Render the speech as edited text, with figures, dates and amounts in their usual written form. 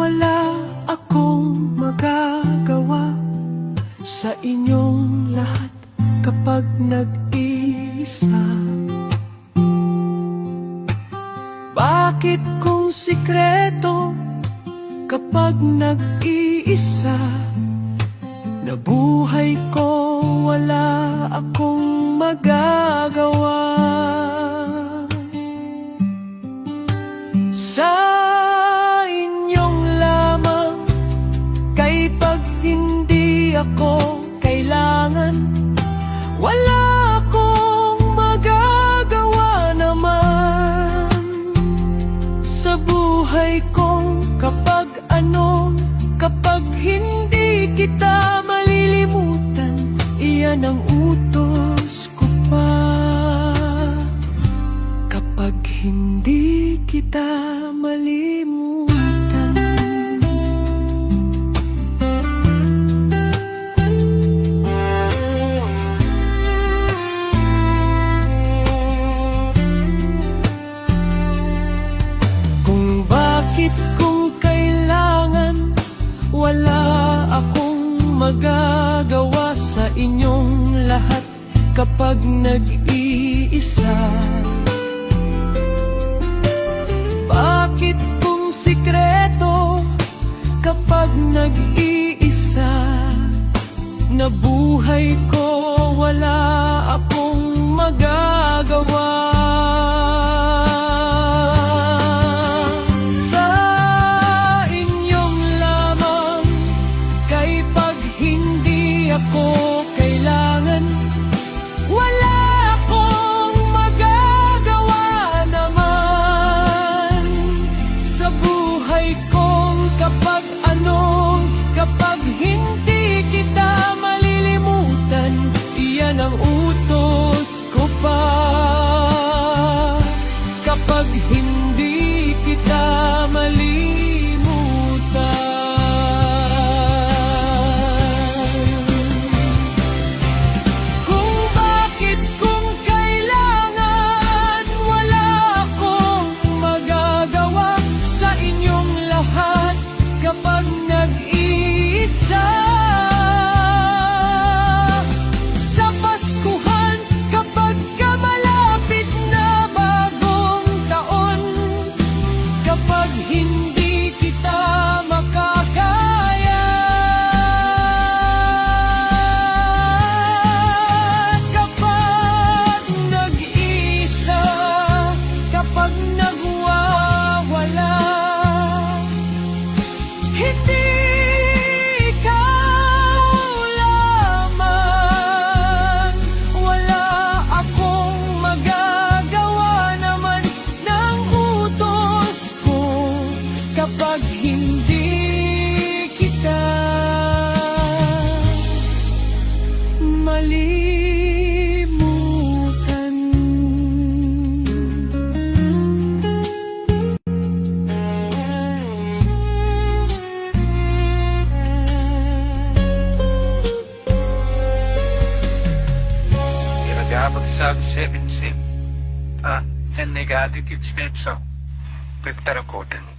wala akong magagawa sa inyong lahat kapag nag-iisa. Bakit kung sikreto kapag nag-iisa? Nabuhay ko, wala akong magagawa. Sa inyong lamang, kay pag hindi ako kailangan, wala akong magagawa naman. Sa buhay kong kapag hindi kita malilimutan, iyan ang utos ko pa. Kapag hindi kita malimutan, kung bakit kung kailangan, wala akong magagawa sa inyong lahat kapag nag-iisa. Bakit kung sikreto kapag nag-iisa? Nabuhay ko, wala akong magagawa. Sa inyong lamang, kay pag hindi ako kailangan, wala akong magagawa naman. Sa buhay kong kapag hindi kita malilimutan, iyan ang utos ko pa. Kapag hindi kita malimutan, kung bakit kung kailangan, wala akong magagawa sa inyong lahat kapag nag-iisa. Sa Paskuhan, kapag malapit na bagong taon, kapag hindi kita makakaya, kapag nag-iisa, kapag nagwawala, hindi ikaw lamang, wala akong magagawa naman ng utos ko kapag hindi kita malimutan. Sub 7 sim. And negative expense of Victor Coden.